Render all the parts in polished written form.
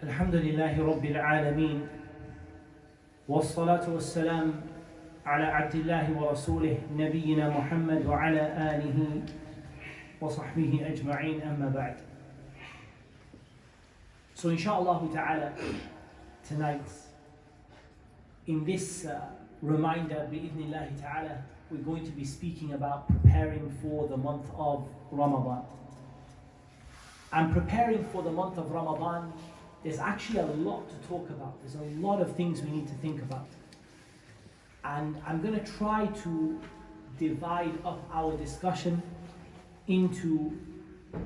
الحمد لله رب العالمين والصلاة والسلام على عبد الله ورسوله نبينا محمد وعلى آله وصحبه أجمعين أما بعد. So inshallah ta'ala, tonight in this reminder bi'idhnillahi ta'ala, we're going to be speaking about preparing for the month of Ramadan. And preparing for the month of Ramadan, there's actually a lot to talk about. There's a lot of things we need to think about. And I'm going to try to divide up our discussion into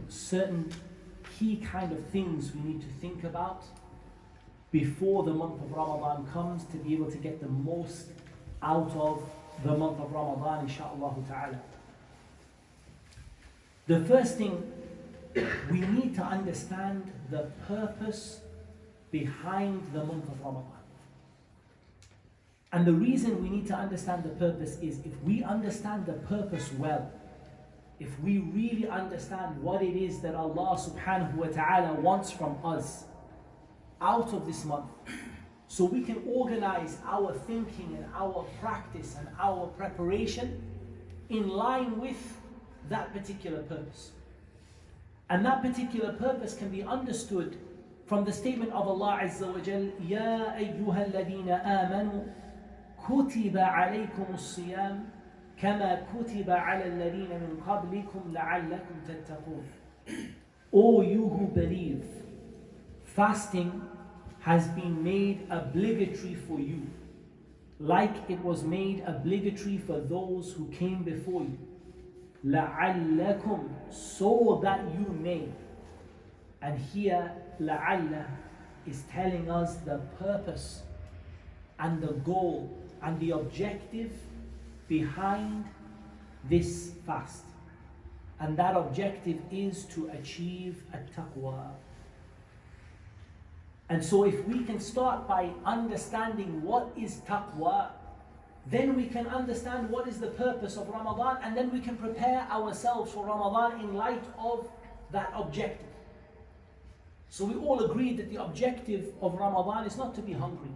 certain key kind of things we need to think about before the month of Ramadan comes to be able to get the most out of the month of Ramadan, insha'Allah ta'ala. The first thing, we need to understand the purpose behind the month of Ramadan. And the reason we need to understand the purpose is if we understand the purpose well, if we really understand what it is that Allah subhanahu wa ta'ala wants from us out of this month, so we can organize our thinking and our practice and our preparation in line with that particular purpose. And that particular purpose can be understood from the statement of Allah Azza wa Jal, Ya ayyuha alladhina amanu, kutiba alaykum as-siyam, kama kutiba ala alladhina min qablikum la'allakum tattaqun. O you who believe, fasting has been made obligatory for you, like it was made obligatory for those who came before you. لَعَلَّكُمْ, so that you may. And here, لَعَلَّ is telling us the purpose and the goal and the objective behind this fast. And that objective is to achieve at-taqwa. And so if we can start by understanding what is taqwa, then we can understand what is the purpose of Ramadan, and then we can prepare ourselves for Ramadan in light of that objective. So we all agree that the objective of Ramadan is not to be hungry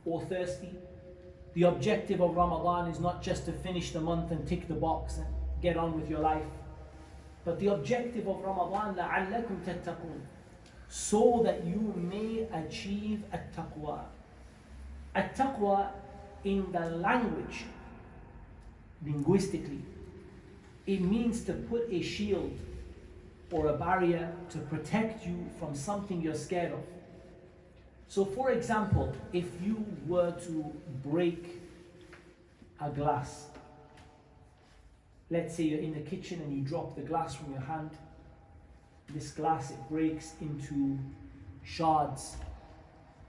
or thirsty. The objective of Ramadan is not just to finish the month and tick the box and get on with your life. But the objective of Ramadan, لَعَلَّكُمْ تَتَّقُونَ, so that you may achieve at-taqwa. At-taqwa, in the language, linguistically, it means to put a shield or a barrier to protect you from something you're scared of. So for example, if you were to break a glass, let's say you're in the kitchen and you drop the glass from your hand, this glass, it breaks into shards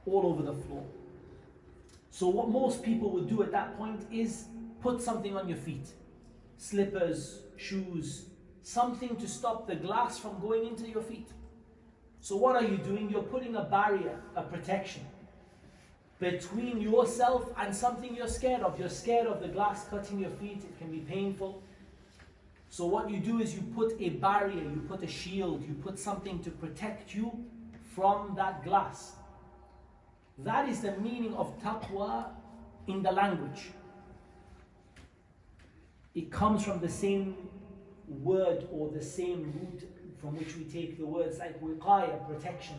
all over the floor. So what most people would do at that point is put something on your feet, slippers, shoes, something to stop the glass from going into your feet. So what are you doing? You're putting a barrier, a protection between yourself and something you're scared of. You're scared of the glass cutting your feet, it can be painful. So what you do is you put a barrier, you put a shield, you put something to protect you from that glass. That is the meaning of taqwa in the language. It comes from the same word or the same root from which we take the words like wiqaya, protection.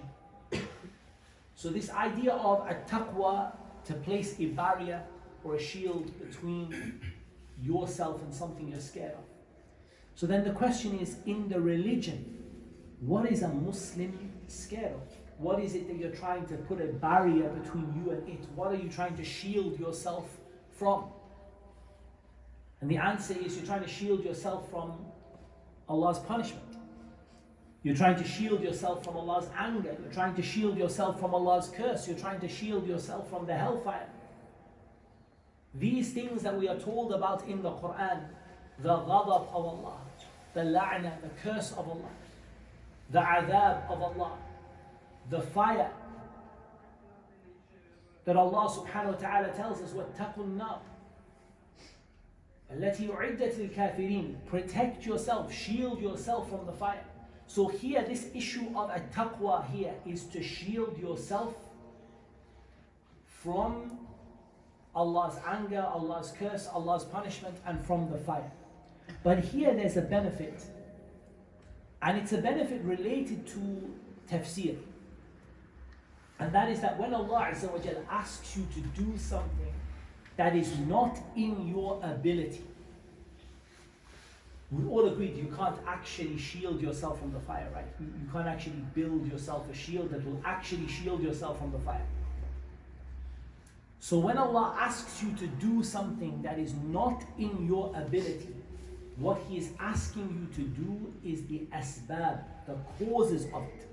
So this idea of a taqwa, to place a barrier or a shield between yourself and something you're scared of. So then the question is, in the religion, what is a Muslim scared of? What is it that you're trying to put a barrier between you and it? What are you trying to shield yourself from? And the answer is you're trying to shield yourself from Allah's punishment. You're trying to shield yourself from Allah's anger. You're trying to shield yourself from Allah's curse. You're trying to shield yourself from the hellfire. These things that we are told about in the Quran, the ghadab of Allah, the la'na, the curse of Allah, the adhab of Allah, the fire that Allah subhanahu wa ta'ala tells us, وَاتَّقُوا النَّارِ الَّتِي أُعِدَّتْ لِلْكَافِرِينَ. Protect yourself, shield yourself from the fire. So here, this issue of a taqwa here is to shield yourself from Allah's anger, Allah's curse, Allah's punishment, and from the fire. But here there's a benefit, and it's a benefit related to tafsir. And that is that when Allah Azza wa Jal asks you to do something that is not in your ability, we all agreed you can't actually shield yourself from the fire, right? You can't actually build yourself a shield that will actually shield yourself from the fire. So when Allah asks you to do something that is not in your ability, what He is asking you to do is the asbab, the causes of it.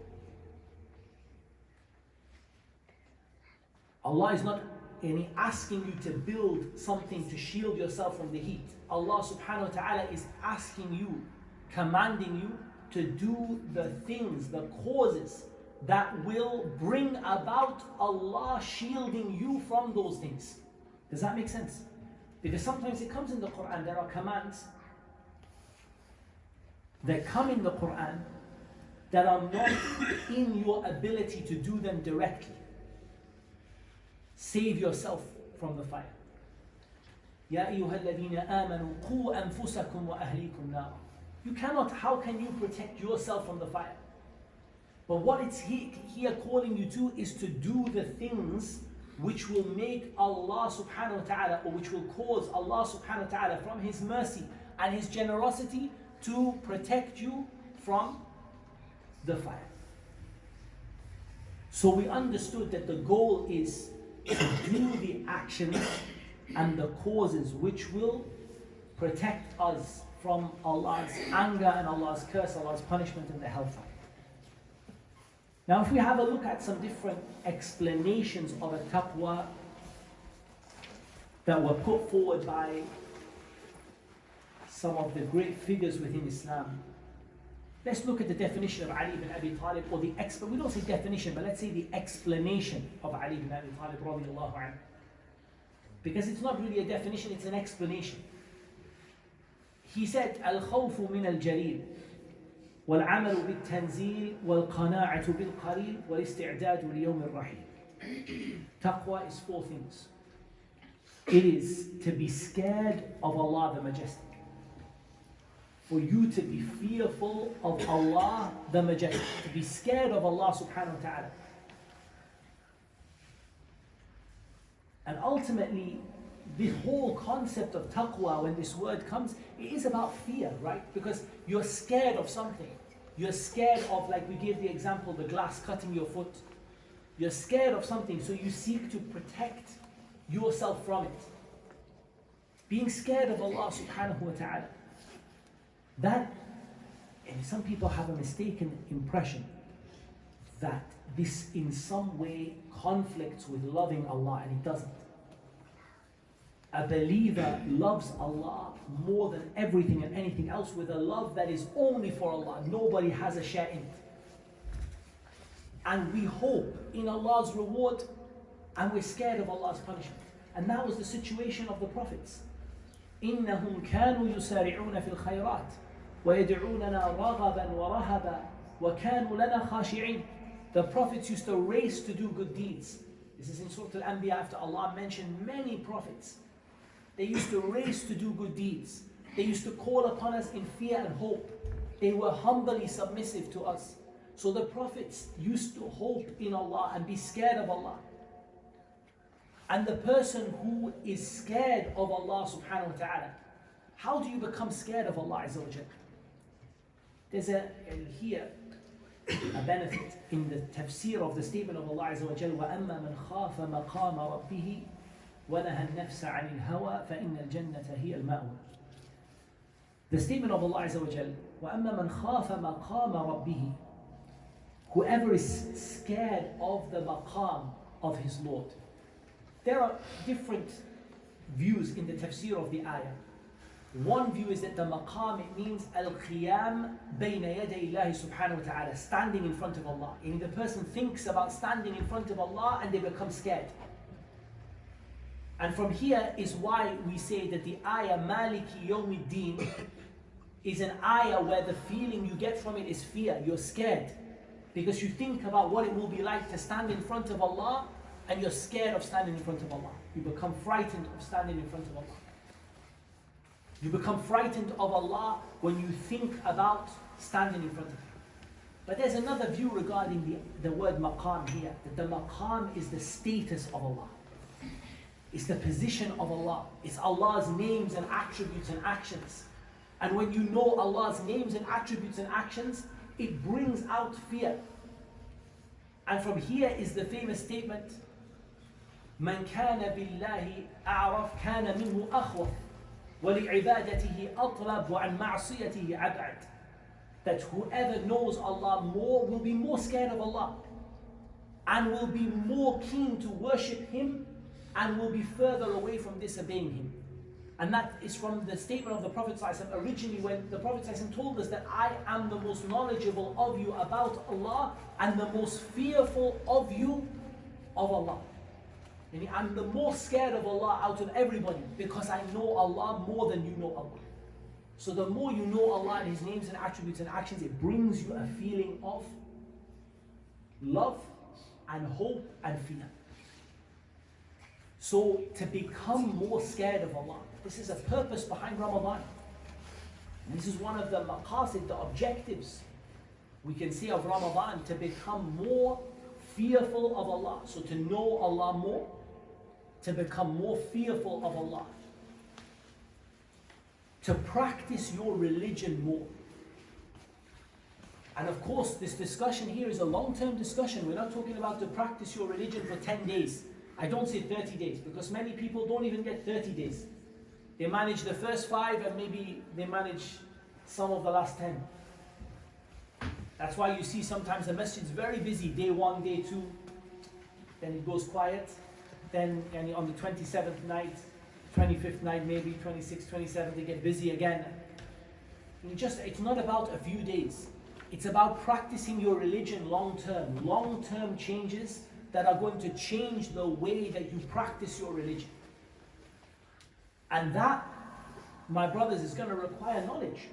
Allah is not asking you to build something to shield yourself from the heat. Allah subhanahu wa ta'ala is asking you, commanding you to do the things, the causes that will bring about Allah shielding you from those things. Does that make sense? Because sometimes it comes in the Quran, there are commands that come in the Quran that are not in your ability to do them directly. Save yourself from the fire. Ya ayyuha alladhina amanu qu anfusakum wa ahlikum nar. You cannot, how can you protect yourself from the fire? But what it's here calling you to is to do the things which will make Allah subhanahu wa ta'ala, or which will cause Allah subhanahu wa ta'ala from His mercy and His generosity to protect you from the fire. So we understood that the goal is to do the actions and the causes which will protect us from Allah's anger and Allah's curse, Allah's punishment, and the hellfire. Now if we have a look at some different explanations of a taqwa that were put forward by some of the great figures within Islam, let's look at the definition of Ali ibn Abi Talib, or we don't say definition, but let's say the explanation of Ali ibn Abi Talib radiallahu anhu. Because it's not really a definition, it's an explanation. He said, "Al-khawfu min al-jalil, wal-amalu bil-tanzil, wal-qana'atu bil-qalil, wal-isti'dadu li-yawm al-rahim." Taqwa is four things. It is to be scared of Allah the Majestic. For you to be fearful of Allah the Majestic, to be scared of Allah subhanahu wa ta'ala. And ultimately, the whole concept of taqwa, when this word comes, it is about fear, right? Because you're scared of something. You're scared of, like we gave the example, the glass cutting your foot. You're scared of something, so you seek to protect yourself from it. Being scared of Allah subhanahu wa ta'ala. That, and some people have a mistaken impression that this in some way conflicts with loving Allah, and it doesn't. A believer loves Allah more than everything and anything else, with a love that is only for Allah. Nobody has a share in it. And we hope in Allah's reward, and we're scared of Allah's punishment. And that was the situation of the prophets. إِنَّهُمْ كَانُوا يُسَارِعُونَ فِي الْخَيْرَاتِ وَيَدْعُونَنَا رَغَبًا وَرَهَبًا وَكَانُوا لَنَا خَاشِعِينَ. The prophets used to race to do good deeds. This is in Surah Al-Anbiya, after Allah mentioned many prophets. They used to race to do good deeds. They used to call upon us in fear and hope. They were humbly submissive to us. So the prophets used to hope in Allah and be scared of Allah. And the person who is scared of Allah subhanahu wa ta'ala, how do you become scared of Allah Azza wa Jal? There's a benefit in the tafsir of the statement of Allah Azza wa Jal, وَأَمَّا مَنْ خَافَ مَقَامَ رَبِّهِ وَنَهَى النَّفْسَ عَنِ الْهَوَى فَإِنَّ الْجَنَّةَ هِيَ الْمَأْوَى. The statement of Allah Azza wa Jal, وَأَمَّا مَنْ خَافَ مَقَامَ رَبِّهِ. Whoever is scared of the maqam of his Lord. There are different views in the tafsir of the ayah. One view is that the maqam, it means al-qiyam bayna yaday Allah subhanahu wa ta'ala, standing in front of Allah. And the person thinks about standing in front of Allah and they become scared. And from here is why we say that the ayah Maliki Yawmiddin is an ayah where the feeling you get from it is fear. You're scared because you think about what it will be like to stand in front of Allah, and you're scared of standing in front of Allah. You become frightened of standing in front of Allah. You become frightened of Allah when you think about standing in front of Him. But there's another view regarding the word maqam here, that the maqam is the status of Allah. It's the position of Allah. It's Allah's names and attributes and actions. And when you know Allah's names and attributes and actions, it brings out fear. And from here is the famous statement, من كان بالله أعرف كان منه أخوف ولعبادته أطلب وعن معصيته أبعد. That whoever knows Allah more will be more scared of Allah and will be more keen to worship Him and will be further away from disobeying Him. And that is from the statement of the Prophet ﷺ originally, when the Prophet ﷺ told us that I am the most knowledgeable of you about Allah and the most fearful of you of Allah. And I'm the most scared of Allah out of everybody because I know Allah more than you know Allah. So the more you know Allah and His names and attributes and actions, it brings you a feeling of love and hope and fear. So to become more scared of Allah, this is a purpose behind Ramadan. And this is one of the maqasid, the objectives we can see of Ramadan, to become more fearful of Allah. So to know Allah more, to become more fearful of Allah, to practice your religion more. And of course, this discussion here is a long-term discussion. We're not talking about to practice your religion for 10 days. I don't say 30 days, because many people don't even get 30 days. They manage the first 5 and maybe they manage some of the last 10. That's why you see sometimes the masjid is very busy, day 1, day 2, then it goes quiet. Then on the 27th night, 25th night maybe, 26th, 27th, they get busy again. It's not about a few days. It's about practicing your religion long-term changes that are going to change the way that you practice your religion. And that, my brothers, is going to require knowledge.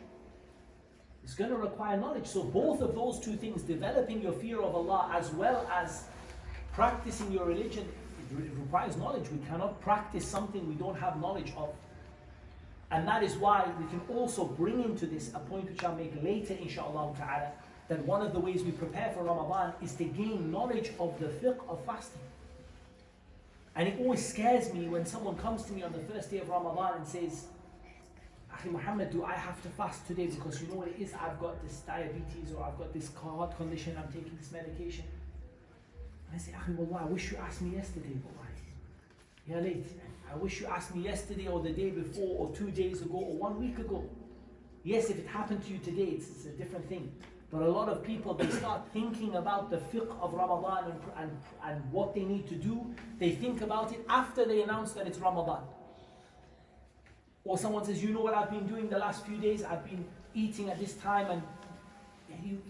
It's going to require knowledge. So both of those two things, developing your fear of Allah as well as practicing your religion, it requires knowledge. We cannot practice something we don't have knowledge of. And that is why we can also bring into this a point which I'll make later, inshaAllah ta'ala, that one of the ways we prepare for Ramadan is to gain knowledge of the fiqh of fasting. And it always scares me when someone comes to me on the first day of Ramadan and says, Muhammad, do I have to fast today? Because you know what it is, I've got this diabetes, or I've got this heart condition, I'm taking this medication. And I say, Wallah, I wish you asked me yesterday. Yeah, late. I wish you asked me yesterday, or the day before, or 2 days ago, or 1 week ago. Yes, if it happened to you today, it's a different thing. But a lot of people, they start thinking about the fiqh of Ramadan and what they need to do. They think about it after they announce that it's Ramadan. Or someone says, you know what I've been doing the last few days? I've been eating at this time, and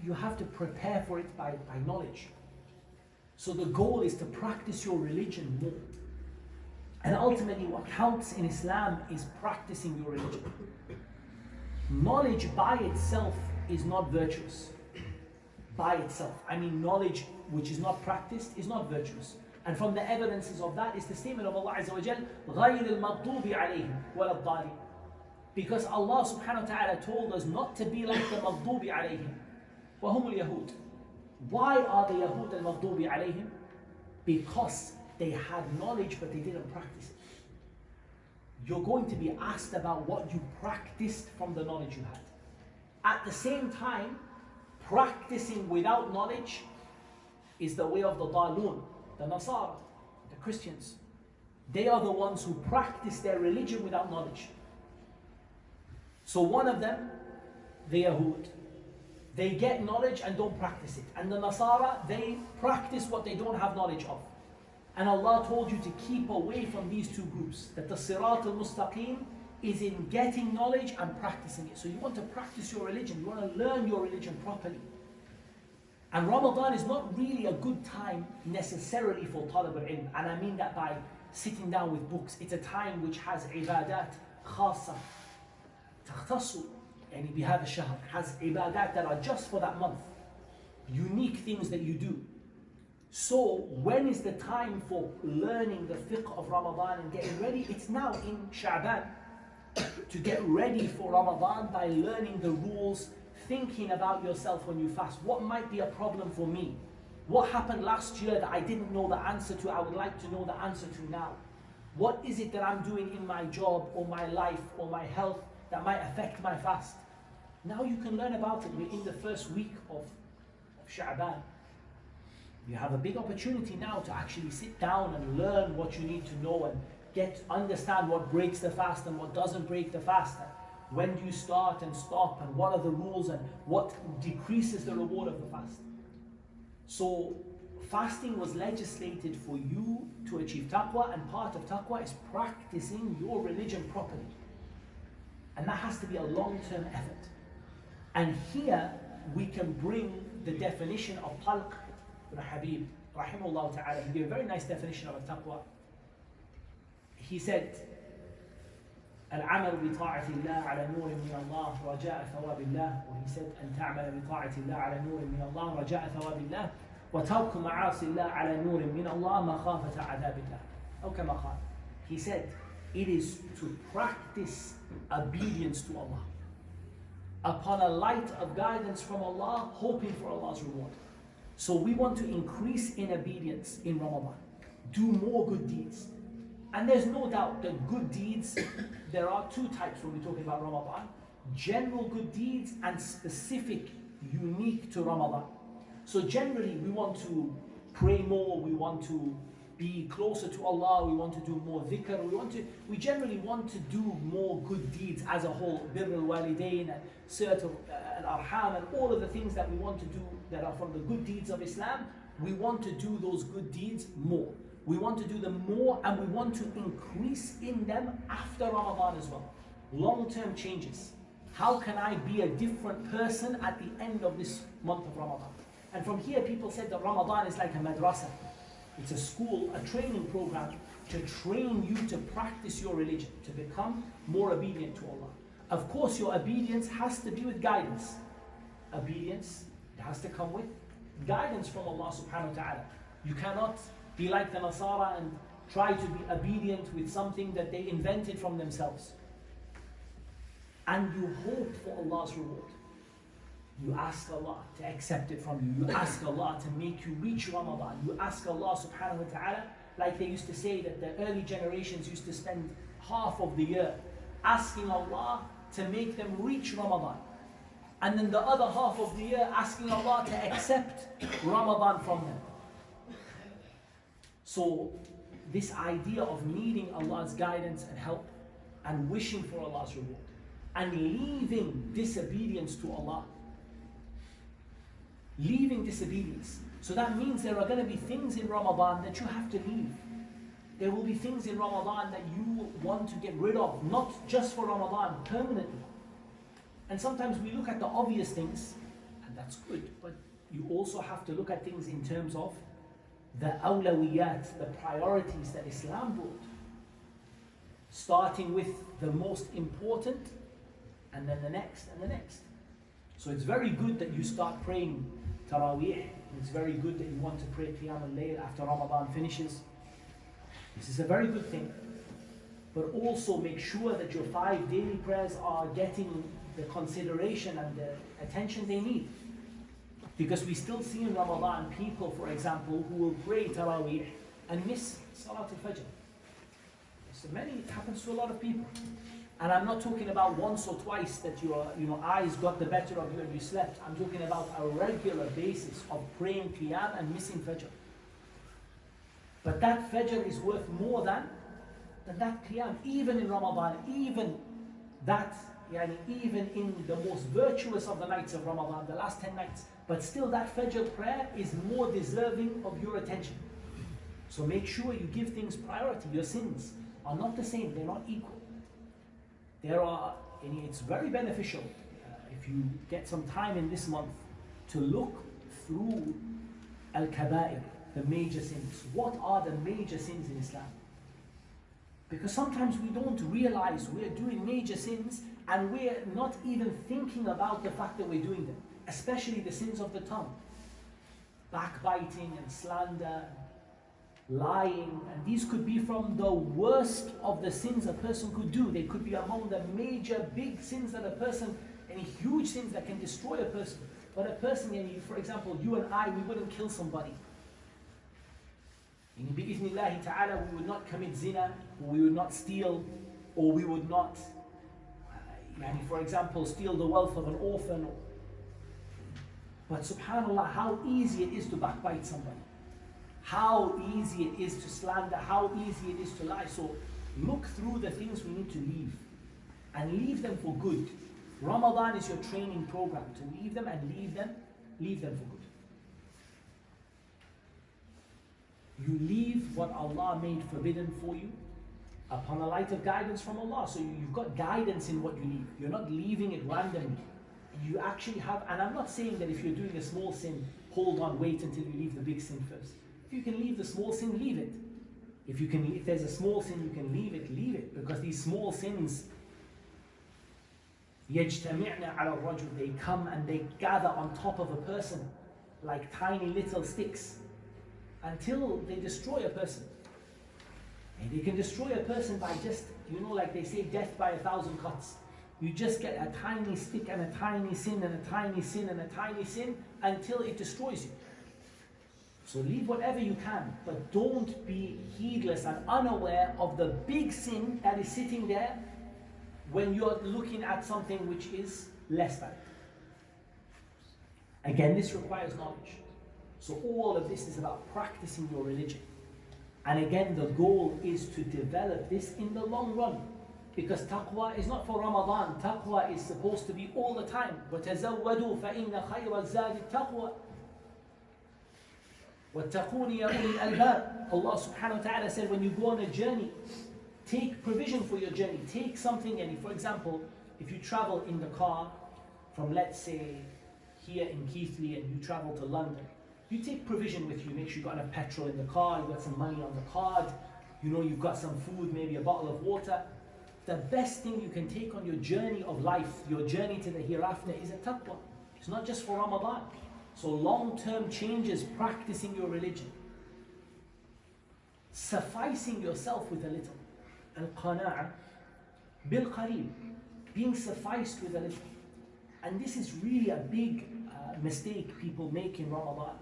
you have to prepare for it by knowledge. So the goal is to practice your religion more. And ultimately what counts in Islam is practicing your religion. Knowledge by itself is not virtuous. By itself. I mean, knowledge which is not practiced is not virtuous. And from the evidences of that is the statement of Allah Azza wa Jal, غَيْرِ الْمَغْضُوبِ عَلَيْهِمْ وَلَا الضَّالِينَ. Because Allah subhanahu wa ta'ala told us not to be like the مَغْضُوبِ عَلَيْهِمْ وَهُمُ الْيَهُودِ. Why are the Yahud al-Maghdubi alayhim? Because they had knowledge but they didn't practice it. You're going to be asked about what you practiced from the knowledge you had. At the same time, practicing without knowledge is the way of the Dalun, the Nasara, the Christians. They are the ones who practice their religion without knowledge. So one of them, the Yahud, they get knowledge and don't practice it. And the Nasara, they practice what they don't have knowledge of. And Allah told you to keep away from these two groups. That the Sirat al-Mustaqim is in getting knowledge and practicing it. So you want to practice your religion, you want to learn your religion properly. And Ramadan is not really a good time necessarily for talab al-ilm. And I mean that by sitting down with books. It's a time which has ibadat khasa, takhtasu. يعني بهذا الشهر, has ibadat that are just for that month, unique things that you do. So when is the time for learning the fiqh of Ramadan and getting ready? It's now in Sha'ban, to get ready for Ramadan by learning the rules, thinking about yourself when you fast. What might be a problem for me? What happened last year that I didn't know the answer to, I would like to know the answer to now. What is it that I'm doing in my job or my life or my health that might affect my fast? Now you can learn about it. We're in the first week of Sha'ban. You have a big opportunity now to actually sit down and learn what you need to know and understand what breaks the fast and what doesn't break the fast. When do you start and stop, and what are the rules, and what decreases the reward of the fast. So fasting was legislated for you to achieve taqwa, and part of taqwa is practicing your religion properly. And that has to be a long-term effort. And here we can bring the definition of Talq ibn Habib, rahimahullah ta'ala. He gave a very nice definition of taqwa. He said, العمل بطاعة الله على نور من الله رجاء ثواب الله. Or he said, أن تعمل بطاعة الله على نور من الله رجاء ثواب الله وترك معاصي الله على نور من الله مخافة عذاب الله. أو كما قال. He said, it is to practice obedience to Allah upon a light of guidance from Allah, hoping for Allah's reward. So we want to increase in obedience in Ramadan, do more good deeds. And there's no doubt that good deeds, there are two types when we're talking about Ramadan: general good deeds and specific, unique to Ramadan. So generally we want to pray more, we want to be closer to Allah, we want to do more dhikr, we generally want to do more good deeds as a whole, birr al-walidain and silat al-arham, and all of the things that we want to do that are from the good deeds of Islam. We want to do those good deeds more. We want to do them more, and we want to increase in them after Ramadan as well. Long-term changes. How can I be a different person at the end of this month of Ramadan? And from here people said that Ramadan is like a madrasa. It's a school, a training program to train you to practice your religion, to become more obedient to Allah. Of course, your obedience has to be with guidance. Obedience has to come with guidance from Allah subhanahu wa ta'ala. You cannot be like the Nasara and try to be obedient with something that they invented from themselves. And you hope for Allah's reward. You ask Allah to accept it from you. You ask Allah to make you reach Ramadan. You ask Allah subhanahu wa ta'ala, like they used to say that the early generations used to spend half of the year asking Allah to make them reach Ramadan. And then the other half of the year asking Allah to accept Ramadan from them. So this idea of needing Allah's guidance and help and wishing for Allah's reward and leaving disobedience to Allah. Leaving disobedience. So that means there are going to be things in Ramadan that you have to leave. There will be things in Ramadan that you want to get rid of, not just for Ramadan, permanently. And sometimes we look at the obvious things, and that's good, but you also have to look at things in terms of the awlawiyat, the priorities that Islam brought. Starting with the most important, and then the next, and the next. So it's very good that you start praying Taraweeh. It's very good that you want to pray Qiyam al-Layl after Ramadan finishes. This is a very good thing. But also make sure that your 5 daily prayers are getting the consideration and the attention they need. Because we still see in Ramadan people, for example, who will pray Taraweeh and miss Salat al-Fajr. So it happens to a lot of people. And I'm not talking about once or twice that your eyes got the better of you and you slept. I'm talking about a regular basis of praying Qiyam and missing Fajr. But that Fajr is worth more than that Qiyam, even in Ramadan, even in the most virtuous of the nights of Ramadan, the last 10 nights. But still that Fajr prayer is more deserving of your attention. So make sure you give things priority. Your sins are not the same, they're not equal. It's very beneficial if you get some time in this month to look through al-kaba'ir, the major sins. What are the major sins in Islam? Because sometimes we don't realize we're doing major sins and we're not even thinking about the fact that we're doing them, especially the sins of the tongue. Backbiting and slander, lying, and these could be from the worst of the sins a person could do. They could be among the major big sins that a person, any huge sins that can destroy a person. But a person, for example, you and I, we wouldn't kill somebody. Bi-idhnillahi ta'ala, we would not commit zina, or we would not steal, or we would not, for example, steal the wealth of an orphan. But subhanAllah, how easy it is to backbite somebody. How easy it is to slander, how easy it is to lie. So look through the things we need to leave, and leave them for good. Ramadan is your training program to leave them and leave them for good. You leave what Allah made forbidden for you upon a light of guidance from Allah. So you've got guidance in what you leave. You're not leaving it randomly. You actually have, and I'm not saying that if you're doing a small sin, hold on, wait until you leave the big sin first. If you can leave the small sin, leave it. If there's a small sin, you can leave it. Because these small sins, يَجْتَمِعْنَا عَلَى الرَّجُلِ, they come and they gather on top of a person like tiny little sticks until they destroy a person. And they can destroy a person by just, like they say, death by 1,000 cuts. You just get a tiny stick and a tiny sin and a tiny sin and a tiny sin until it destroys you. So leave whatever you can, but don't be heedless and unaware of the big sin that is sitting there when you're looking at something which is less than. Again, this requires knowledge. So all of this is about practicing your religion. And again, the goal is to develop this in the long run. Because taqwa is not for Ramadan. Taqwa is supposed to be all the time. وَتَزَوَّدُوا فَإِنَّ خَيْرَ الزَّادِ التَّقْوَى وَاتَّقُونِ يَا أُولِي الْأَلْبَابِ. Allah subhanahu wa ta'ala said, when you go on a journey, take provision for your journey. Take something, and for example, if you travel in the car from, let's say, here in Keighley and you travel to London, you take provision with you. Make sure you've got enough petrol in the car, you've got some money on the card, you've got some food, maybe a bottle of water. The best thing you can take on your journey of life, your journey to the hereafter, is a taqwa. It's not just for Ramadan. So long-term changes, practicing your religion. Sufficing yourself with a little. Al-qana'a bil-qareeb. Being sufficed with a little. And this is really a big mistake people make in Ramadan,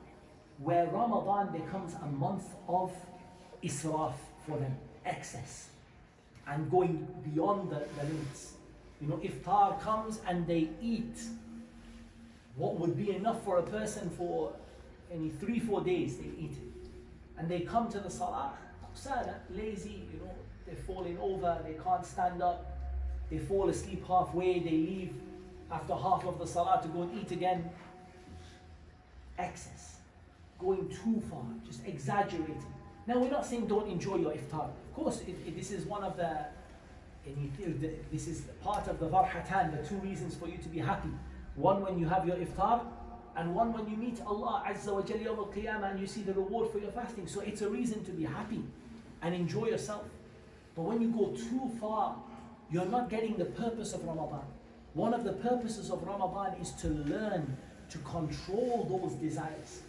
where Ramadan becomes a month of israf for them, excess, and going beyond the limits. Iftar comes and they eat what would be enough for a person for any 3-4 days. They eat it, and they come to the salah, lazy, they're falling over, they can't stand up, they fall asleep halfway, they leave after half of the salah to go and eat again. Excess, going too far, just exaggerating. Now we're not saying don't enjoy your iftar. Of course, this is one of this is part of the farhatan, the 2 reasons for you to be happy. One when you have your iftar, and one when you meet Allah Azza wa Jalla yawm al-qiyamah and you see the reward for your fasting. So it's a reason to be happy and enjoy yourself. But when you go too far, you're not getting the purpose of Ramadan. One of the purposes of Ramadan is to learn to control those desires.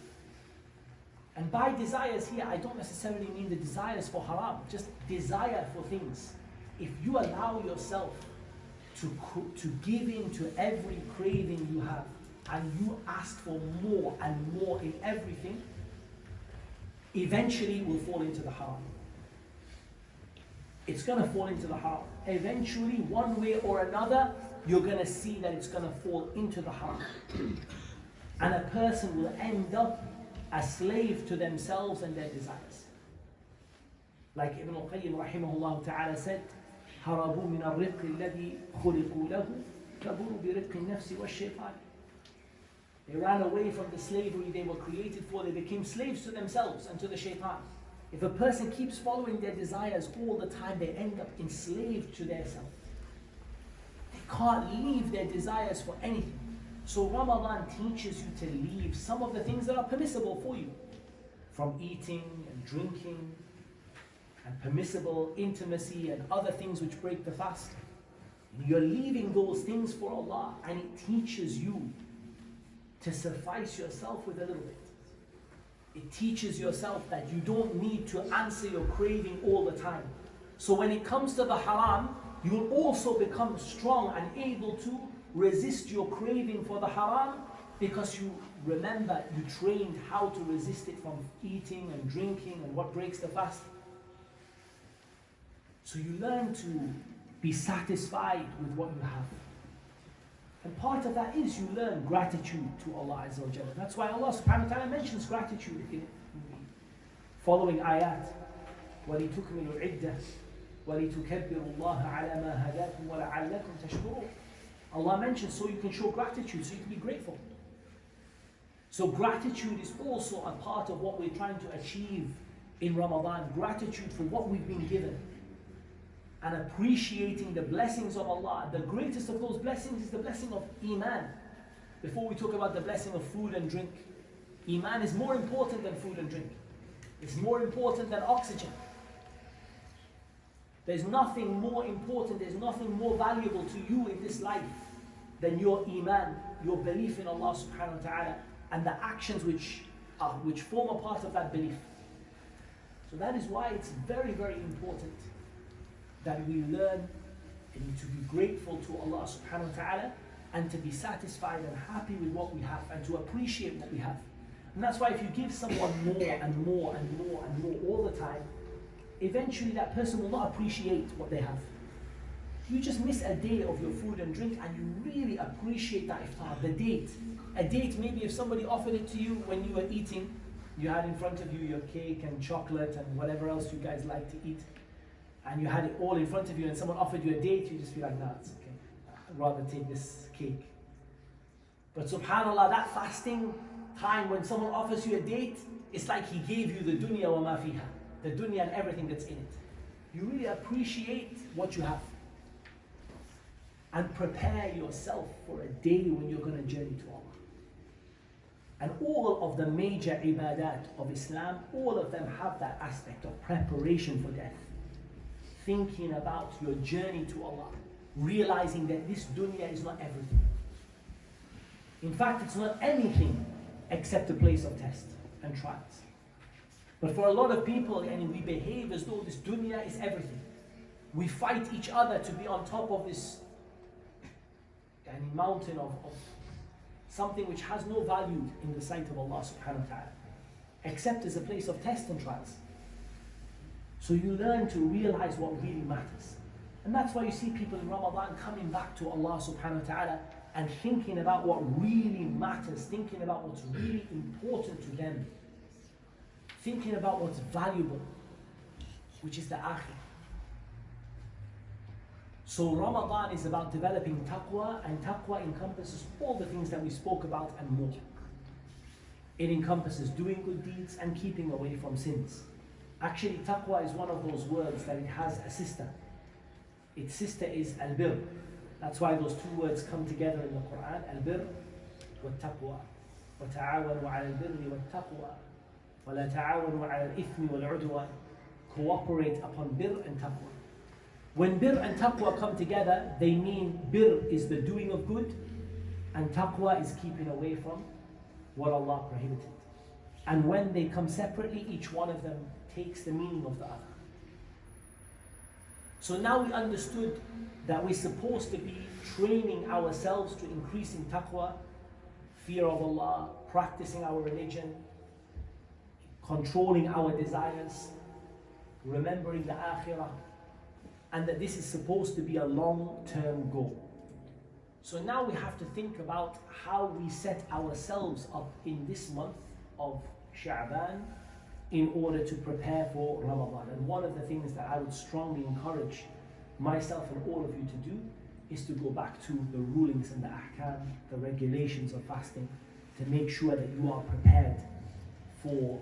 And by desires here, I don't necessarily mean the desires for haram, just desire for things. If you allow yourself to give in to every craving you have, and you ask for more and more in everything, eventually it will fall into the haram. It's going to fall into the haram. Eventually, one way or another, you're going to see that it's going to fall into the haram. And a person will end up a slave to themselves and their desires. Like Ibn al-Qayyim rahimahullah ta'ala said, هربوا من الرق الذي خلقوا له كبروا برق النفس والشيطان. They ran away from the slavery they were created for. They became slaves to themselves and to the shaitan. If a person keeps following their desires all the time, they end up enslaved to their self. They can't leave their desires for anything. So Ramadan teaches you to leave some of the things that are permissible for you, from eating and drinking, and permissible intimacy and other things which break the fast. You're leaving those things for Allah, and it teaches you to suffice yourself with a little bit. It teaches yourself that you don't need to answer your craving all the time. So when it comes to the haram, you will also become strong and able to resist your craving for the haram, because you remember, you trained how to resist it from eating and drinking and what breaks the fast. So you learn to be satisfied with what you have. And part of that is you learn gratitude to Allah Azza wa Jalla. That's why Allah subhanahu wa ta'ala mentions gratitude in the following ayat. وَلِتُكْمِلُوا الْعِدَّةِ وَلِتُكَبِّرُوا اللَّهَ عَلَى مَا هَدَاكُمْ وَلَعَلَّكُمْ تَشْكُرُونَ. Allah mentions so you can show gratitude, so you can be grateful. So gratitude is also a part of what we're trying to achieve in Ramadan. Gratitude for what we've been given. And appreciating the blessings of Allah. The greatest of those blessings is the blessing of Iman. Before we talk about the blessing of food and drink, Iman is more important than food and drink. It's more important than oxygen. There's nothing more important, there's nothing more valuable to you in this life than your Iman, your belief in Allah subhanahu wa ta'ala, and the actions which form a part of that belief. So that is why it's very, very important that we learn to be grateful to Allah subhanahu wa ta'ala, and to be satisfied and happy with what we have, and to appreciate what we have. And that's why if you give someone more and more and more and more all the time, eventually that person will not appreciate what they have. You just miss a day of your food and drink, and you really appreciate that iftar, the date. A date, maybe if somebody offered it to you when you were eating, you had in front of you your cake and chocolate and whatever else you guys like to eat, and you had it all in front of you, and someone offered you a date, you just feel like, nah, it's okay, I'd rather take this cake. But subhanAllah, that fasting time when someone offers you a date, it's like he gave you the dunya wa ma fiha, the dunya and everything that's in it. You really appreciate what you have, and prepare yourself for a day when you're going to journey to Allah. And all of the major ibadat of Islam, all of them have that aspect of preparation for death. Thinking about your journey to Allah, realizing that this dunya is not everything. In fact, it's not anything except a place of test and trials. But for a lot of people, we behave as though this dunya is everything. We fight each other to be on top of this mountain of something which has no value in the sight of Allah subhanahu wa ta'ala, except as a place of test and trials. So you learn to realize what really matters. And that's why you see people in Ramadan coming back to Allah subhanahu wa ta'ala and thinking about what really matters, thinking about what's really important to them, thinking about what's valuable, which is the akhirah. So Ramadan is about developing taqwa, and taqwa encompasses all the things that we spoke about and more. It encompasses doing good deeds and keeping away from sins. Actually, taqwa is one of those words that it has a sister. Its sister is al-bir. That's why those two words come together in the Quran, al-bir wa taqwa. وَتَعَاوَنُوا عَلَى الْبِرِّ وَالتَّقْوَى وَلَا تَعَاوَنُوا عَلَى الْإِثْمِ وَالْعُدْوَانِ. Cooperate upon bir and taqwa. When bir and taqwa come together, they mean bir is the doing of good, and taqwa is keeping away from what Allah prohibited. And when they come separately, each one of them takes the meaning of the other. So now we understood that we're supposed to be training ourselves to increase in taqwa, fear of Allah, practicing our religion, controlling our desires, remembering the akhirah, and that this is supposed to be a long-term goal. So now we have to think about how we set ourselves up in this month of Sha'ban in order to prepare for Ramadan. And one of the things that I would strongly encourage myself and all of you to do is to go back to the rulings and the ahkam, the regulations of fasting, to make sure that you are prepared for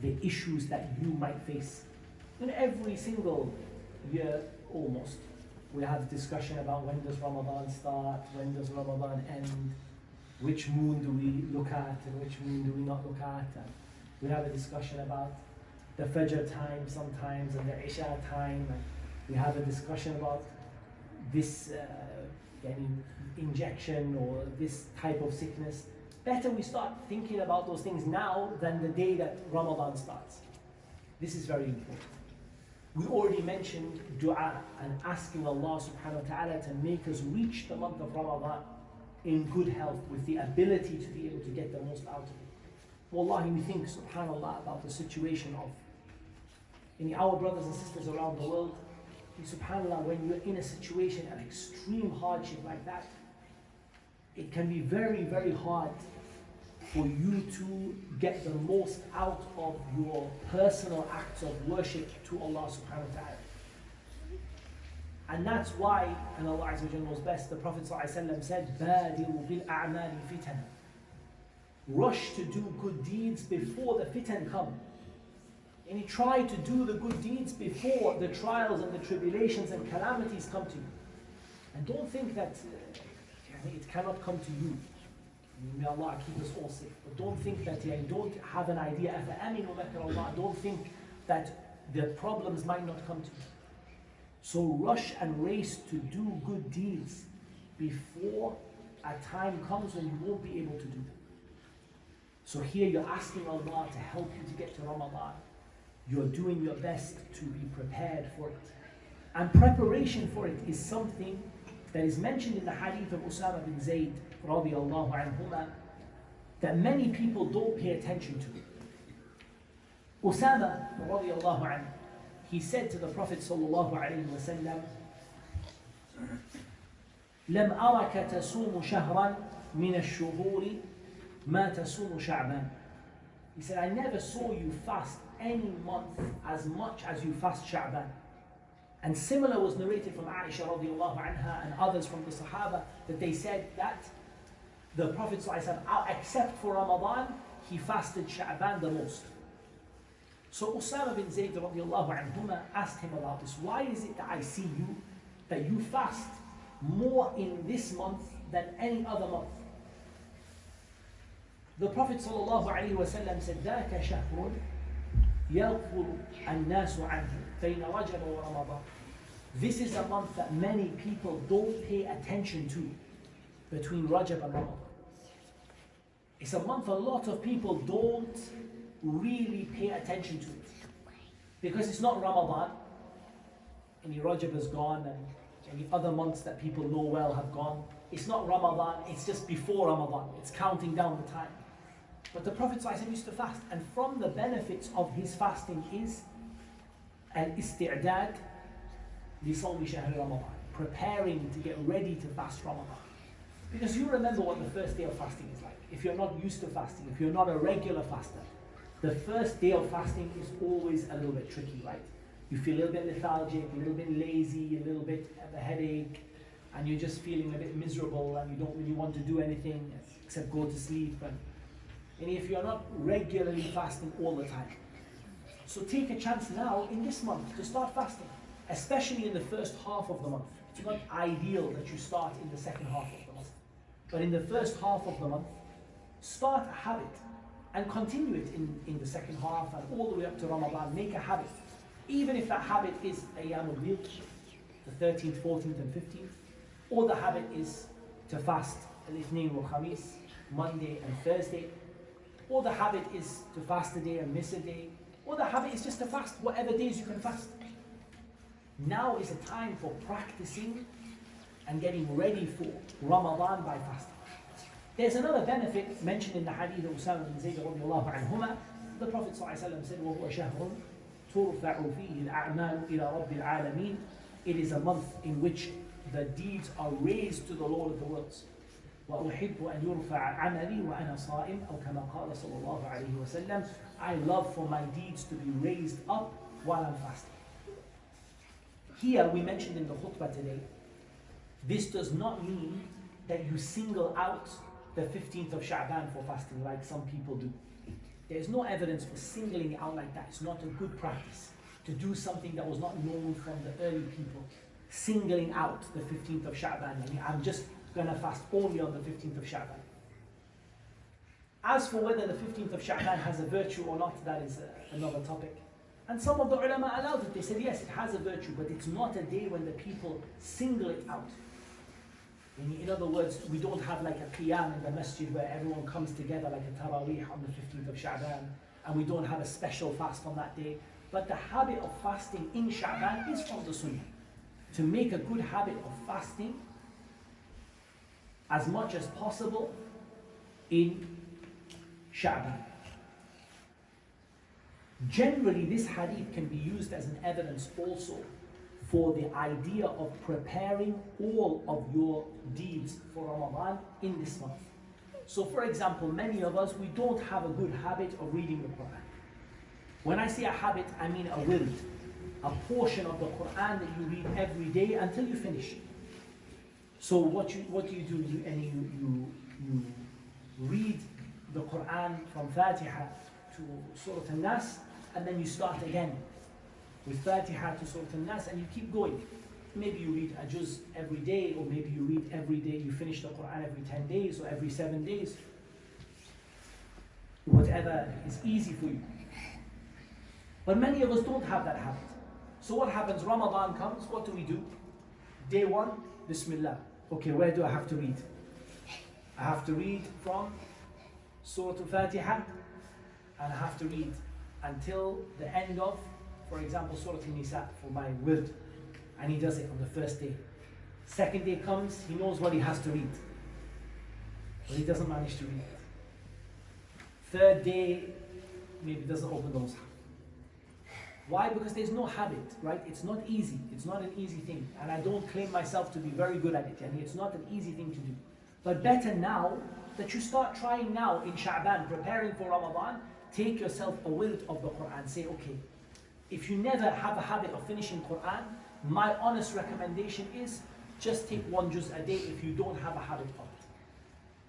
the issues that you might face. In every single year, almost, we have discussion about when does Ramadan start, when does Ramadan end, which moon do we look at and which moon do we not look at. And we have a discussion about the Fajr time sometimes and the Isha time, and we have a discussion about this injection or this type of sickness. Better we start thinking about those things now than the day that Ramadan starts. This is very important. We already mentioned dua and asking Allah subhanahu wa ta'ala to make us reach the month of Ramadan in good health with the ability to be able to get the most out of it. Wallahi, we think, subhanallah, about the situation of our brothers and sisters around the world. Subhanallah, when you're in a situation of extreme hardship like that, it can be very, very hard for you to get the most out of your personal acts of worship to Allah subhanahu wa ta'ala. And that's why, and Allah Azza wa Jalla knows best, the Prophet ﷺ said, بَادِرُوا بِالْأَعْمَالِ فِتَنًا. Rush to do good deeds before the fitan come. And you try to do the good deeds before the trials and the tribulations and calamities come to you. And don't think that it cannot come to you. May Allah keep us all safe. But don't think that don't have an idea. Don't think that the problems might not come to you. So rush and race to do good deeds before a time comes when you won't be able to do them. So here you're asking Allah to help you to get to Ramadan. You're doing your best to be prepared for it. And preparation for it is something that is mentioned in the hadith of Usama bin Zayd radiallahu anhuma, that many people don't pay attention to. Usama radiallahu anhu, he said to the Prophet sallallahu alayhi wa sallam, لم أرك تصوم شهرا من الشهور ما تصوم شعبان. He said, I never saw you fast any month as much as you fast Sha'ban. And similar was narrated from Aisha radiallahu anha and others from the Sahaba, that they said that the Prophet ﷺ, except for Ramadan, he fasted Sha'ban the most. So Usama bin Zayd radiallahu anhuma asked him about this. Why is it that I see you, that you fast more in this month than any other month? The Prophet ﷺ said, ذاك شهر يغفر الناس عنه بين رجب ورمضان. This is a month that many people don't pay attention to between Rajab and Ramadan. It's a month a lot of people don't really pay attention to it. Because it's not Ramadan. Any Rajab is gone and any other months that people know well have gone. It's not Ramadan, it's just before Ramadan. It's counting down the time. But the Prophet ﷺ used to fast, and from the benefits of his fasting is al-isti'dad li sawmi shahr Ramadan, preparing to get ready to fast Ramadan. Because you remember what the first day of fasting is like. If you're not used to fasting, if you're not a regular faster, the first day of fasting is always a little bit tricky, right? You feel a little bit lethargic, a little bit lazy, a little bit of a headache, and you're just feeling a bit miserable, and you don't really want to do anything except go to sleep. And if you're not regularly fasting all the time. So take a chance now in this month to start fasting, especially in the first half of the month. It's not ideal that you start in the second half of the month. But in the first half of the month, start a habit and continue it in the second half and all the way up to Ramadan. Make a habit. Even if that habit is Ayyam al-Bid, the 13th, 14th and 15th, or the habit is to fast al-Ithnain wal-Khamis, Monday and Thursday, or the habit is to fast a day and miss a day, or the habit is just to fast whatever days you can fast. Now is a time for practicing and getting ready for Ramadan by fasting. There's another benefit mentioned in the hadith of Usama bin Zayd radiallahu anhuma. The Prophet ﷺ said, وَهُوَ شَهْرٌ تُرْفَعُ فِيهِ الْأَعْمَالُ إِلَى رَبِّ الْعَالَمِينَ. It is a month in which the deeds are raised to the Lord of the worlds. وأحب أن يرفع عملي وأنا صائم أو كما قال صلى الله عليه وسلم. I love for my deeds to be raised up while I'm fasting. Here we mentioned in the khutbah today, this does not mean that you single out the 15th of Sha'ban for fasting like some people do. There's no evidence for singling it out like that. It's not a good practice to do something that was not known from the early people. Singling out the 15th of Sha'ban. I'm just going to fast only on the 15th of Sha'ban. As for whether the 15th of Sha'ban has a virtue or not, that is another topic. And some of the ulama allowed it. They said, yes, it has a virtue, but it's not a day when the people single it out. In other words, we don't have like a qiyam in the masjid where everyone comes together like a taraweeh on the 15th of Sha'ban, and we don't have a special fast on that day. But the habit of fasting in Sha'ban is from the Sunnah. To make a good habit of fasting as much as possible in Sha'ban. Generally, this hadith can be used as an evidence also for the idea of preparing all of your deeds for Ramadan in this month. So for example, many of us, we don't have a good habit of reading the Quran. When I say a habit, I mean a wird, a portion of the Quran that you read every day until you finish. So what do you do? You read the Quran from Fatiha to Surah Al-Nas, and then you start again with Fatiha to Surah Al-Nas, and you keep going. Maybe you read a juz every day, or maybe you read every day, you finish the Quran every 10 days or every 7 days. Whatever is easy for you. But many of us don't have that habit. So what happens? Ramadan comes, what do? Day 1, Bismillah. Okay, where do I have to read? I have to read from Surah Al-Fatiha, and I have to read until the end of, for example, Surah Al-Nisa for my wird. And he does it on the first day. Second day comes, he knows what he has to read, but he doesn't manage to read it. Third day, maybe doesn't open the Mus'haf. Why? Because there's no habit, right? It's not easy. It's not an easy thing. And I don't claim myself to be very good at it. I mean, it's not an easy thing to do. But better now that you start trying now in Sha'ban, preparing for Ramadan, take yourself a wird of the Quran. Say, okay, if you never have a habit of finishing Quran, my honest recommendation is just take 1 juz a day if you don't have a habit of it.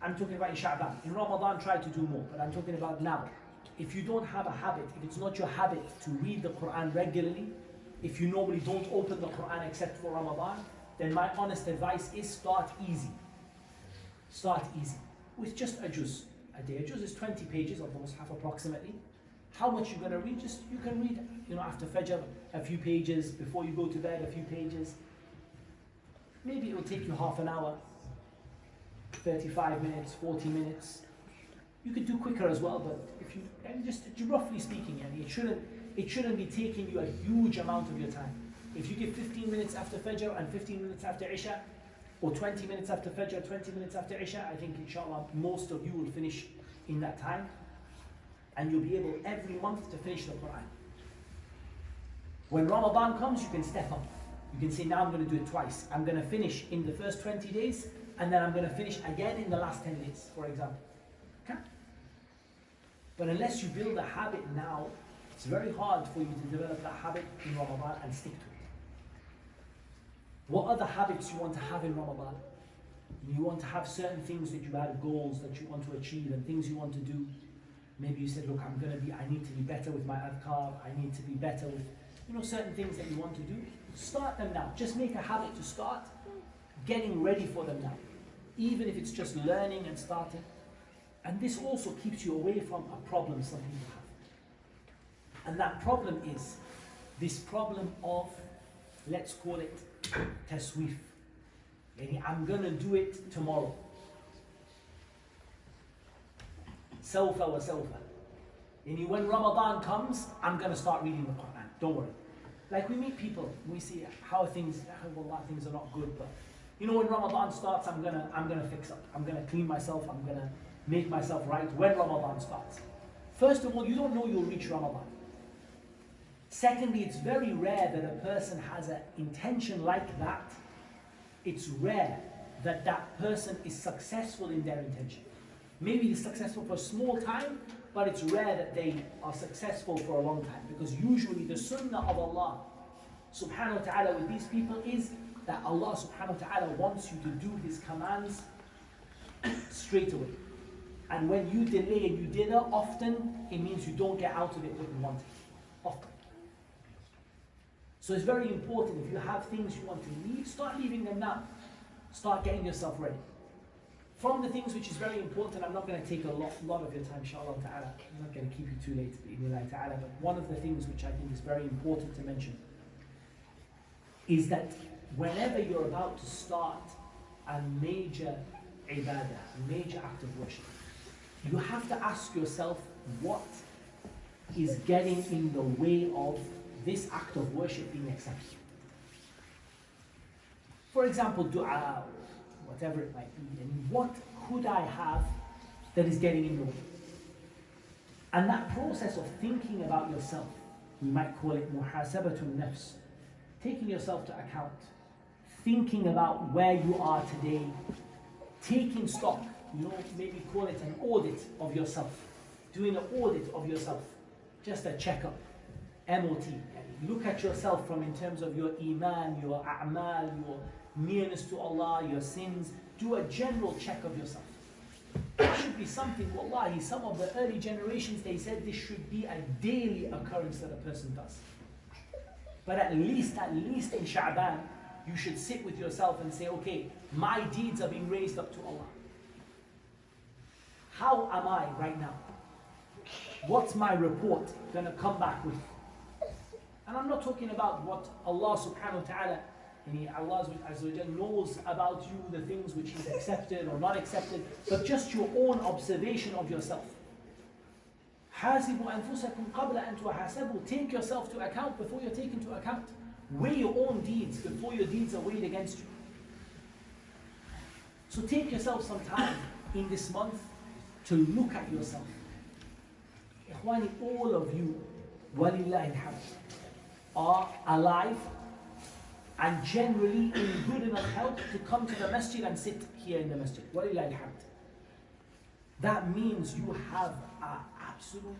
I'm talking about in Sha'ban. In Ramadan, try to do more, but I'm talking about now. If you don't have a habit, if it's not your habit to read the Quran regularly, if you normally don't open the Quran except for Ramadan, then my honest advice is start easy. Start easy with just a juz a day. A juz is 20 pages of the Mus'haf approximately. How much you're going to read? Just you can read, after Fajr a few pages, before you go to bed a few pages. Maybe it will take you half an hour, 35 minutes, 40 minutes. You could do quicker as well, but if you, and just roughly speaking, it shouldn't be taking you a huge amount of your time. If you give 15 minutes after Fajr and 15 minutes after Isha, or 20 minutes after Fajr, 20 minutes after Isha, I think inshallah most of you will finish in that time. And you'll be able every month to finish the Quran. When Ramadan comes, you can step up. You can say, now I'm going to do it twice. I'm going to finish in the first 20 days, and then I'm going to finish again in the last 10 days, for example. Okay? But unless you build a habit now, it's very hard for you to develop that habit in Ramadan and stick to it. What other habits you want to have in Ramadan? You want to have certain things that you have goals that you want to achieve and things you want to do. Maybe you said, look, I need to be better with my adhkar, I need to be better with, certain things that you want to do. Start them now. Just make a habit to start getting ready for them now. Even if it's just learning and starting. And this also keeps you away from a problem some people have. And that problem is this problem of, let's call it taswif. I'm going to do it tomorrow. Sawfa wa sawfa. When Ramadan comes, I'm going to start reading the Quran. Don't worry. Like we meet people, we see how things are not good, but when Ramadan starts, I'm gonna fix up. I'm gonna clean myself. I'm gonna make myself right when Ramadan starts. First of all, you don't know you'll reach Ramadan. Secondly, it's very rare that a person has an intention like that. It's rare that that person is successful in their intention. Maybe he's successful for a small time, but it's rare that they are successful for a long time, because usually the sunnah of Allah subhanahu wa ta'ala with these people is that Allah subhanahu wa ta'ala wants you to do His commands straight away. And when you delay and you dither, often it means you don't get out of it what you wanted. Often. So it's very important, if you have things you want to leave, start leaving them now. Start getting yourself ready. From the things which is very important, I'm not going to take a lot of your time, inshallah ta'ala. I'm not going to keep you too late, bi'idhnillah ta'ala. But one of the things which I think is very important to mention is that whenever you're about to start a major ibadah, a major act of worship, you have to ask yourself what is getting in the way of this act of worship being accepted. For example, dua, whatever it might be, and what could I have that is getting in the way? And that process of thinking about yourself, we might call it muhasabatun nafs, taking yourself to account, thinking about where you are today, taking stock, maybe call it an audit of yourself, doing an audit of yourself, just a checkup, MOT. Look at yourself from in terms of your iman, your a'mal, your nearness to Allah, your sins. Do a general check of yourself. It should be something, wallahi, some of the early generations, they said this should be a daily occurrence that a person does. But at least in Sha'ban, you should sit with yourself and say, okay, my deeds are being raised up to Allah. How am I right now? What's my report going to come back with? And I'm not talking about what Allah subhanahu wa ta'ala, Allah knows about you, the things which He's accepted or not accepted, but just your own observation of yourself. حَاسِبُوا أَنفُسَكُمْ قَبْلَ أَن تُحَاسَبُوا. Take yourself to account before you're taken to account. Weigh your own deeds before your deeds are weighed against you. So take yourself some time in this month to look at yourself. Ikhwani, all of you, walillahi alhamd, are alive and generally in good enough health to come to the masjid and sit here in the masjid. Walillahi alhamd. That means you have an absolute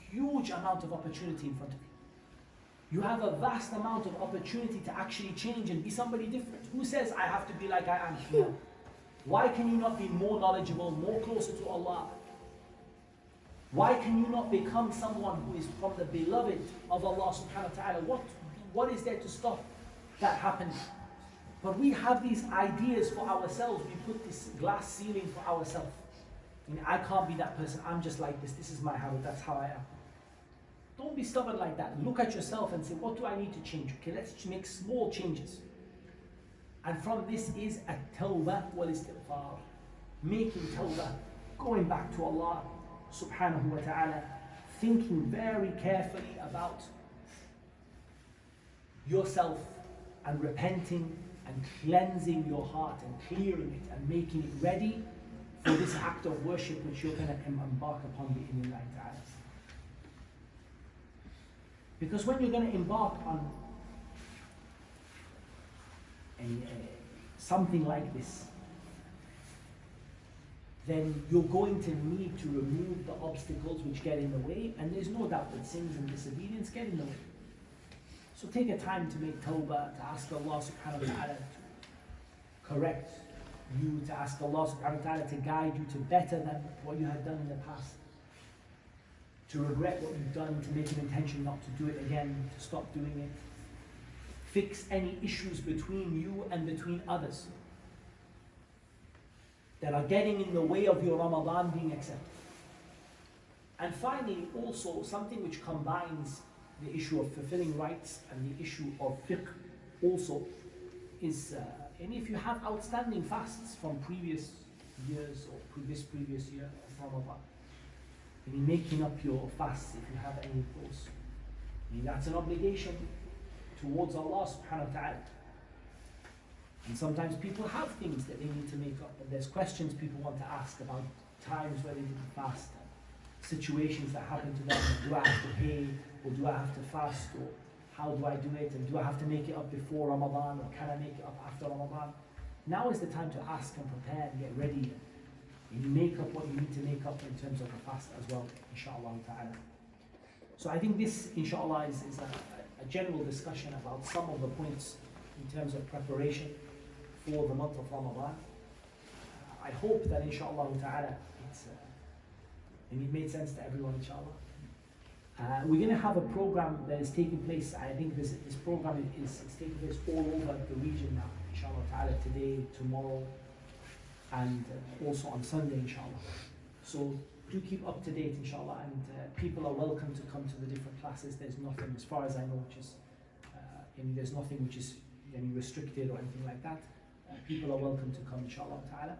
huge amount of opportunity in front of you. You have a vast amount of opportunity to actually change and be somebody different. Who says I have to be like I am here? Why can you not be more knowledgeable, more closer to Allah? Why can you not become someone who is from the beloved of Allah subhanahu wa ta'ala? What is there to stop that happening? But we have these ideas for ourselves. We put this glass ceiling for ourselves. I can't be that person. I'm just like this. This is my habit. That's how I am. Don't be stubborn like that. Look at yourself and say, what do I need to change? Okay, let's make small changes. And from this is at-tawbah wal-istighfar. Making tawbah, going back to Allah subhanahu wa ta'ala, thinking very carefully about yourself and repenting and cleansing your heart and clearing it and making it ready for this act of worship which you're going to embark upon bi'idhnillah ta'ala. Because when you're going to embark on something like this, then you're going to need to remove the obstacles which get in the way, and there's no doubt that sins and disobedience get in the way. So take a time to make tawbah, to ask Allah subhanahu wa ta'ala to correct you, to ask Allah subhanahu wa ta'ala to guide you to better than what you had done in the past, to regret what you've done, to make an intention not to do it again, to stop doing it. Fix any issues between you and between others that are getting in the way of your Ramadan being accepted. And finally, also something which combines the issue of fulfilling rights and the issue of fiqh also is, and if you have outstanding fasts from previous years or previous year of Ramadan, and making up your fasts if you have any of those. That's an obligation towards Allah subhanahu wa ta'ala. And sometimes people have things that they need to make up, and there's questions people want to ask about times where they didn't fast, situations that happen to them. Do I have to pay, or do I have to fast, or how do I do it, and do I have to make it up before Ramadan, or can I make it up after Ramadan? Now is the time to ask and prepare and get ready. And you make up what you need to make up in terms of the fast as well, inshallah ta'ala. So I think this, inshallah, is a general discussion about some of the points in terms of preparation for the month of Ramadan. I hope that, inshallah ta'ala, and it made sense to everyone, inshallah. We're going to have a program that is taking place. I think this program is taking place all over the region now, inshallah ta'ala, today, tomorrow, and also on Sunday, inshallah. So do keep up to date, inshallah, and people are welcome to come to the different classes. There's nothing, as far as I know, which is, there's nothing which is restricted or anything like that. People are welcome to come, inshallah ta'ala.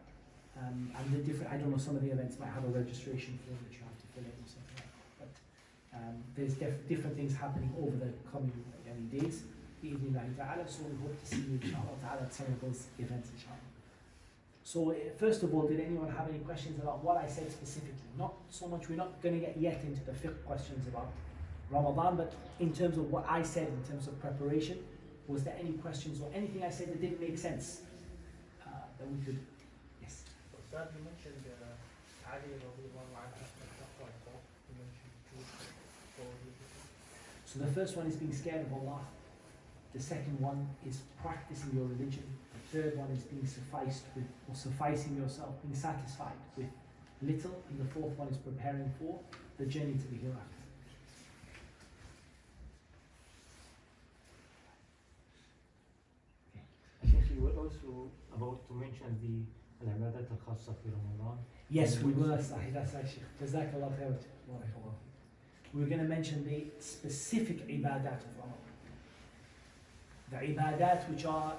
And the different, I don't know, some of the events might have a registration form that you have to fill in or something like that. But there's different things happening over the coming days, bi'idhnillahi ta'ala. So we hope to see you, inshallah ta'ala, at some of those events, inshallah. So first of all, did anyone have any questions about what I said specifically? Not so much, we're not going to get yet into the fiqh questions about Ramadan, but in terms of what I said, in terms of preparation, was there any questions or anything I said that didn't make sense that we could? Yes. Ustadh, you mentioned Ali radiallahu anhu, you mentioned two. So the first one is being scared of Allah. The second one is practicing your religion. The third one is being sufficed with, or sufficing yourself, being satisfied with little. And the fourth one is preparing for the journey to the hereafter. Sheikh, you were also about to mention the al-ibadat al-khassa fi Ramadan. Yes, we were. That's right, Sheikh. JazakAllah Khair. We were going to mention the specific ibadat of Ramadan. The ibadat which are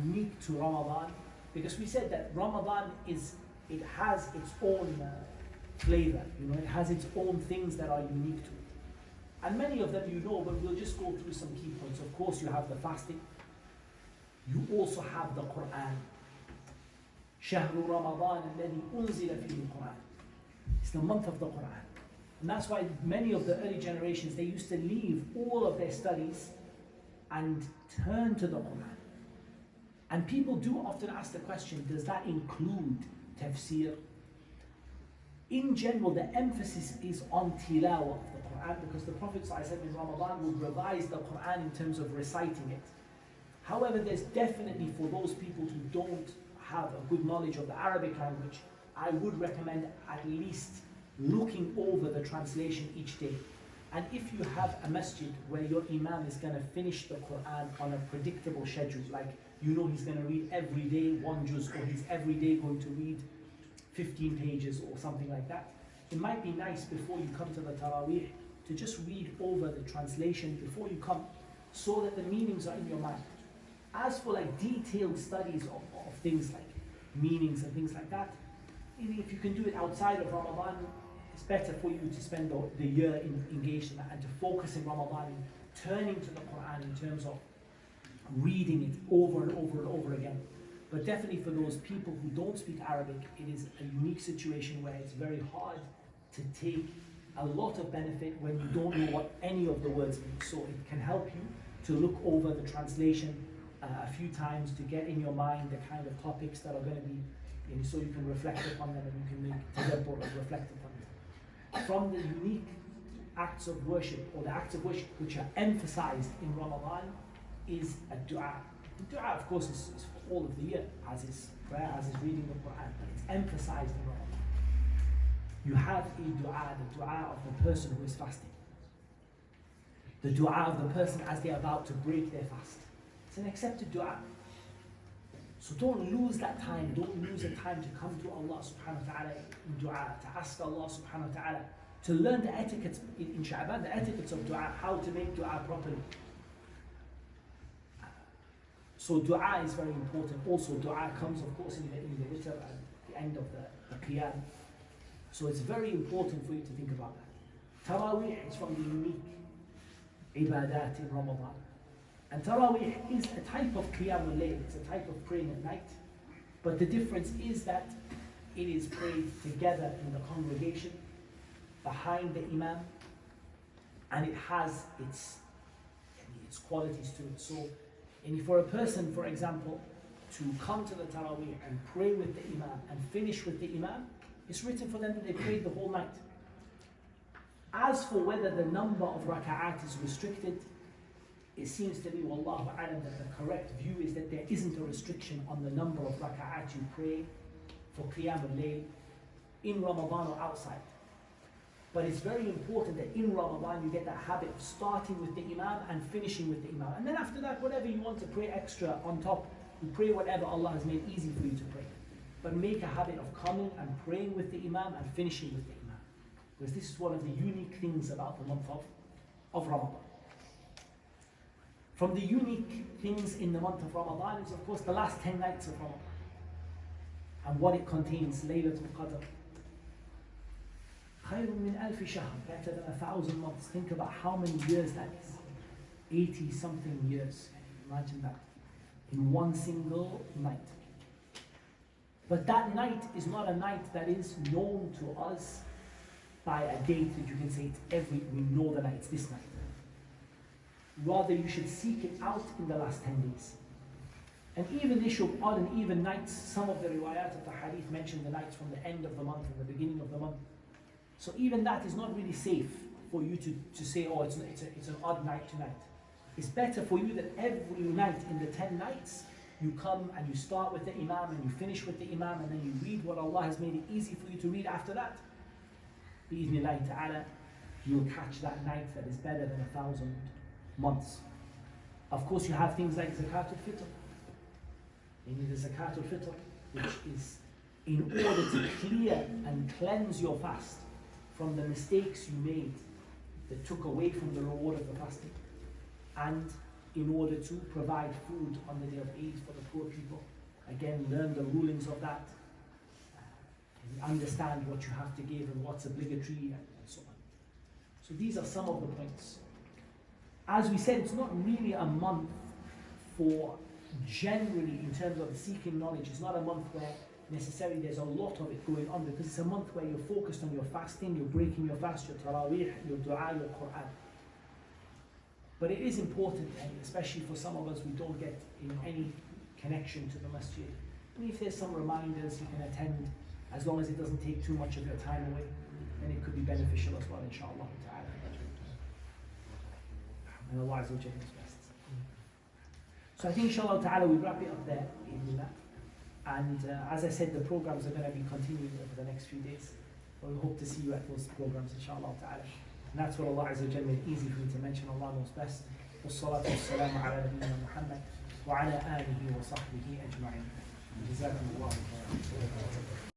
unique to Ramadan, because we said that Ramadan it has its own flavor, it has its own things that are unique to it. And many of them but we'll just go through some key points. Of course, you have the fasting. You also have the Quran. شهر رمضان الذي أنزل فيه القرآن. It's the month of the Quran. And that's why many of the early generations, they used to leave all of their studies and turn to the Quran. And people do often ask the question, does that include tafsir? In general, the emphasis is on tilawah of the Quran, because the Prophet ﷺ in Ramadan would revise the Quran in terms of reciting it. However, there's definitely, for those people who don't have a good knowledge of the Arabic language, I would recommend at least looking over the translation each day. And if you have a masjid where your imam is going to finish the Quran on a predictable schedule, like he's going to read every day one juz, or he's every day going to read 15 pages or something like that, it might be nice before you come to the Taraweeh to just read over the translation before you come, so that the meanings are in your mind. As for like detailed studies of things like meanings and things like that, if you can do it outside of Ramadan, it's better for you to spend the year engaged in that, and to focus in Ramadan in turning to the Quran in terms of reading it over and over and over again. But definitely for those people who don't speak Arabic, it is a unique situation where it's very hard to take a lot of benefit when you don't know what any of the words mean. So it can help you to look over the translation a few times to get in your mind the kind of topics that are going to be, so you can reflect upon them and you can make tadabbur and reflect upon them. From the unique acts of worship, or the acts of worship which are emphasized in Ramadan, is a dua. The dua, of course, is for all of the year, as is prayer, as is reading the Quran, but it's emphasized in Ramadan. You have a dua, the dua of the person who is fasting. The dua of the person as they're about to break their fast. It's an accepted dua. So don't lose that time, don't lose the time to come to Allah subhanahu wa ta'ala in dua, to ask Allah subhanahu wa ta'ala, to learn the etiquettes in Sha'ban, the etiquettes of dua, how to make dua properly. So dua is very important. Also dua comes, of course, in the witr at the end of the qiyam. So it's very important for you to think about that. Taraweeh is from the unique ibadat in Ramadan. And Taraweeh is a type of qiyamul layl, it's a type of praying at night. But the difference is that it is prayed together in the congregation, behind the imam, and it has its qualities to it. So, for a person, for example, to come to the Taraweeh and pray with the imam and finish with the imam, it's written for them that they prayed the whole night. As for whether the number of raka'at is restricted, it seems to be, wallahu a'lam, that the correct view is that there isn't a restriction on the number of raka'at you pray for qiyam al-layl in Ramadan or outside. But it's very important that in Ramadan you get that habit of starting with the imam and finishing with the imam. And then after that, whatever you want to pray extra on top, you pray whatever Allah has made easy for you to pray. but make a habit of coming and praying with the Imam and finishing with the Imam. Because this is one of the unique things about the month of Ramadan. From the unique things in the month of Ramadan is of course the last 10 nights of Ramadan and what it contains, Laylatul Qadr. خير من ألف شهر, better than 1,000 months. Think about how many years that is. 80 something years. Imagine that. In one single night. But that night is not a night that is known to us by a date that you can say we know the night, it's this night. Rather, you should seek it out in the last 10 days. And even the issue of odd and even nights, some of the riwayat of the hadith mention the nights from the end of the month and the beginning of the month. So even that is not really safe for you to say, oh, it's an odd night tonight. It's better for you that every night in the 10 nights, you come and you start with the Imam and you finish with the Imam and then you read what Allah has made it easy for you to read after that. Bi-idhnillahi ta'ala, you'll catch that night that is better than 1,000 months. Of course, you have things like Zakatul Fitr. You need the Zakatul Fitr, which is in order to clear and cleanse your fast from the mistakes you made that took away from the reward of the fasting, and in order to provide food on the day of Eid for the poor people. Again, learn the rulings of that, and understand what you have to give and what's obligatory and so on. So these are some of the points. As we said, it's not really a month for generally, in terms of seeking knowledge, it's not a month where necessarily there's a lot of it going on, because it's a month where you're focused on your fasting, you're breaking your fast, your tarawih, your dua, your Quran. But it is important, and especially for some of us, we don't get in any connection to the masjid. And if there's some reminders you can attend, as long as it doesn't take too much of your time away, then it could be beneficial as well, inshallah ta'ala. And Allah Azza wa Jalla is best. So I think inshallah ta'ala we wrap it up there. And as I said, the programs are going to be continuing over the next few days. But we hope to see you at those programs inshallah ta'ala. And that's what Allah Azza wa Jalla made easy for me to mention. Allah knows best. والصلاة والسلام على نبينا محمد وعلى آله وصحبه أجمعين. جزاكم الله خيرا.